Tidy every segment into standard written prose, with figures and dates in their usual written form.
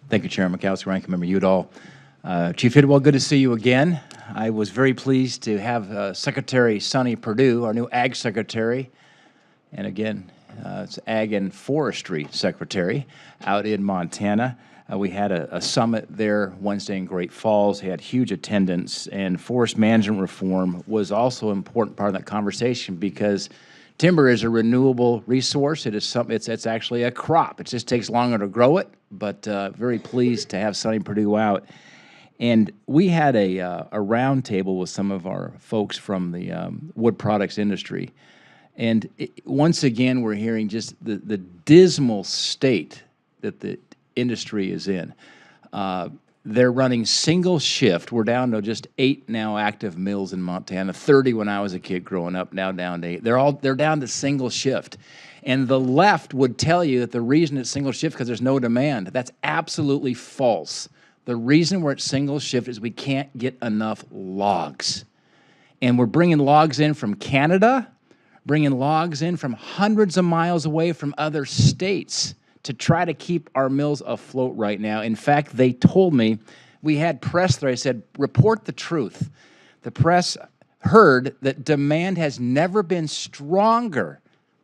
Thank you, Chairman Mikowski, Ranking Member Udall. Chief Tidwell, good to see you again. I was very pleased to have Secretary Sonny Perdue, our new Ag Secretary, and again, it's Ag and Forestry Secretary out in Montana. We had a summit there Wednesday in Great Falls. He had huge attendance, and forest management reform was also an important part of that conversation because timber is a renewable resource. It's actually a crop. It just takes longer to grow it, but very pleased to have Sonny Perdue out. And we had a round table with some of our folks from the wood products industry. And once again, we're hearing just the dismal state that the industry is in. They're running single shift. We're down to just 8 now active mills in Montana. 30 when I was a kid growing up. Now down to 8. They're down to single shift, and the left would tell you that the reason it's single shift because there's no demand. That's absolutely false. The reason we're at single shift is we can't get enough logs, and we're bringing logs in from Canada, bringing logs in from hundreds of miles away from other states to try to keep our mills afloat right now. In fact, they told me, we had press there, I said, report the truth. The press heard that demand has never been stronger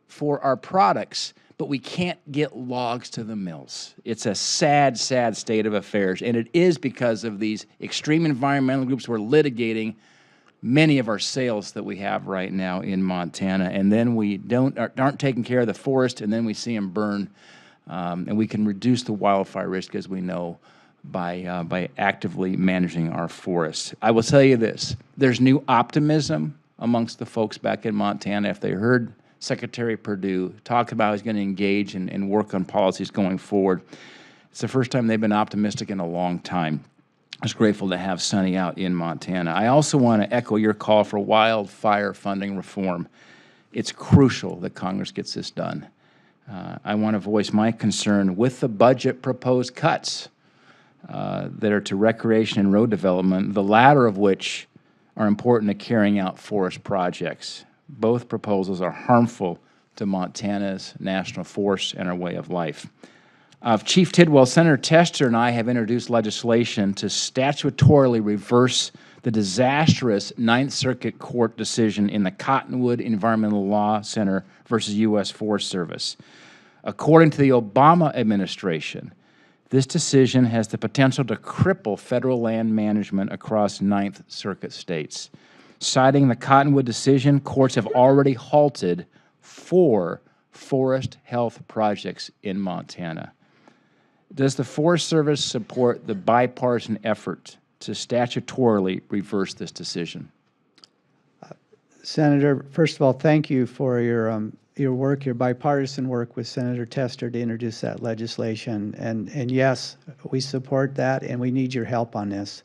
for our products, but we can't get logs to the mills. It's a sad, sad state of affairs, and it is because of these extreme environmental groups who are litigating many of our sales that we have right now in Montana, and then we aren't taking care of the forest, and then we see them burn. And we can reduce the wildfire risk, as we know, by actively managing our forests. I will tell you this, there's new optimism amongst the folks back in Montana. If they heard Secretary Perdue talk about he's going to engage and work on policies going forward, it's the first time they've been optimistic in a long time. I was grateful to have Sonny out in Montana. I also want to echo your call for wildfire funding reform. It's crucial that Congress gets this done. I want to voice my concern with the budget proposed cuts that are to recreation and road development, the latter of which are important to carrying out forest projects. Both proposals are harmful to Montana's national forests and our way of life. Chief Tidwell, Senator Tester and I have introduced legislation to statutorily reverse the disastrous Ninth Circuit Court decision in the Cottonwood Environmental Law Center versus U.S. Forest Service. According to the Obama administration, this decision has the potential to cripple federal land management across Ninth Circuit states. Citing the Cottonwood decision, courts have already halted 4 forest health projects in Montana. Does the Forest Service support the bipartisan effort to statutorily reverse this decision? Senator, first of all, thank you for your work, your bipartisan work with Senator Tester to introduce that legislation. And yes, we support that, and we need your help on this.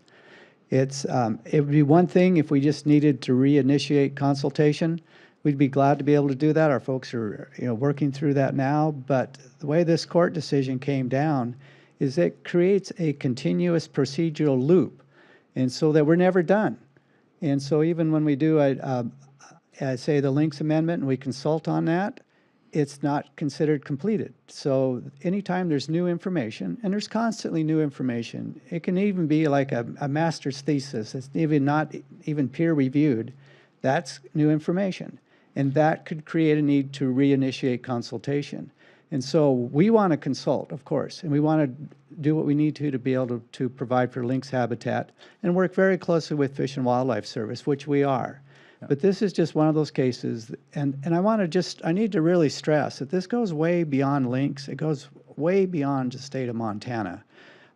It would be one thing if we just needed to reinitiate consultation. We'd be glad to be able to do that. Our folks are working through that now. But the way this court decision came down is it creates a continuous procedural loop, and so that we're never done. And so even when we do say the Links Amendment and we consult on that, it's not considered completed. So anytime there's new information, and there's constantly new information, it can even be like a master's thesis that's not even peer reviewed, that's new information. And that could create a need to reinitiate consultation. And so we want to consult, of course, and we want to do what we need to be able to provide for lynx habitat and work very closely with Fish and Wildlife Service, which we are. Yeah. But this is just one of those cases, and I need to really stress that this goes way beyond lynx. It goes way beyond the state of Montana.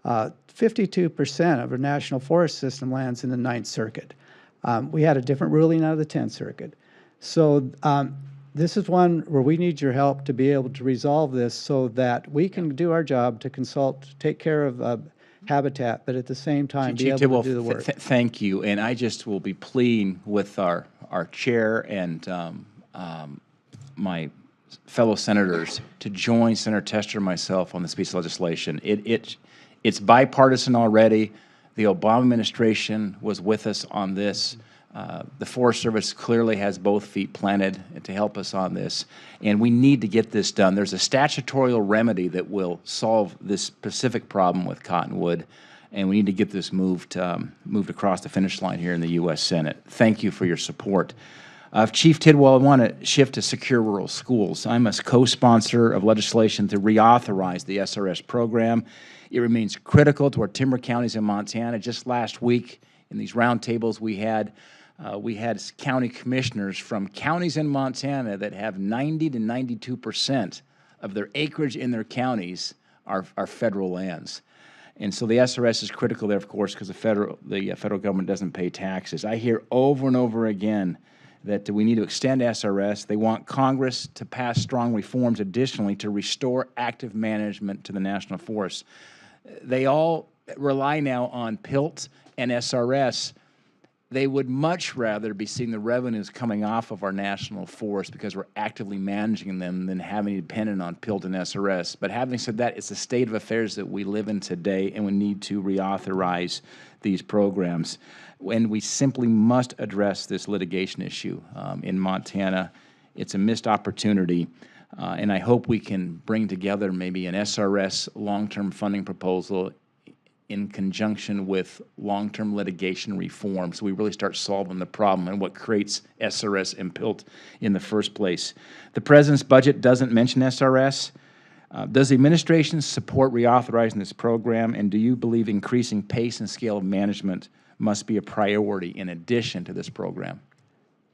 52% of our national forest system lands in the Ninth Circuit. We had a different ruling out of the 10th Circuit. So this is one where we need your help to be able to resolve this so that we can do our job to consult, take care of habitat, but at the same time be able to do the work. Thank you, and I just will be pleading with our chair and my fellow senators to join Senator Tester and myself on this piece of legislation. It's bipartisan already. The Obama administration was with us on this. The Forest Service clearly has both feet planted to help us on this, and we need to get this done. There's a statutory remedy that will solve this specific problem with cottonwood, and we need to get this moved across the finish line here in the U.S. Senate. Thank you for your support. Chief Tidwell, I want to shift to secure rural schools. I'm a co-sponsor of legislation to reauthorize the SRS program. It remains critical to our timber counties in Montana. Just last week, in these roundtables we had county commissioners from counties in Montana that have 90 to 92% of their acreage in their counties are federal lands. And so the SRS is critical there, of course, because the federal government doesn't pay taxes. I hear over and over again that we need to extend SRS. They want Congress to pass strong reforms additionally to restore active management to the national forests. They all rely now on PILT and SRS. They would much rather be seeing the revenues coming off of our national forests because we're actively managing them than having to depend on PILT and SRS. But having said that, it's the state of affairs that we live in today, and we need to reauthorize these programs. And we simply must address this litigation issue in Montana. It's a missed opportunity, and I hope we can bring together maybe an SRS long-term funding proposal in conjunction with long-term litigation reform, so we really start solving the problem and what creates SRS and PILT in the first place. The President's budget doesn't mention SRS. Does the administration support reauthorizing this program, and do you believe increasing pace and scale of management must be a priority in addition to this program?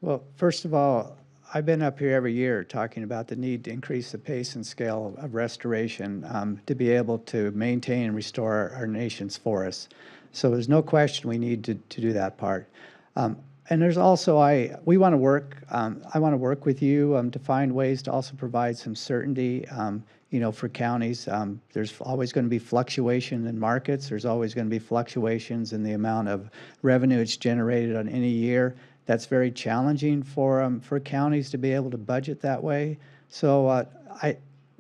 Well, first of all, I've been up here every year talking about the need to increase the pace and scale of restoration to be able to maintain and restore our nation's forests. So there's no question we need to do that part. And there's also, I want to work with you to find ways to also provide some certainty, for counties. There's always going to be fluctuation in markets. There's always going to be fluctuations in the amount of revenue it's generated on any year. That's very challenging for counties to be able to budget that way. So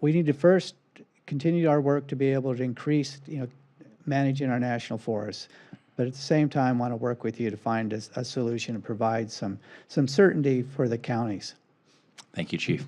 we need to first continue our work to be able to increase, managing our national forests. But at the same time, want to work with you to find a solution and provide some certainty for the counties. Thank you, Chief.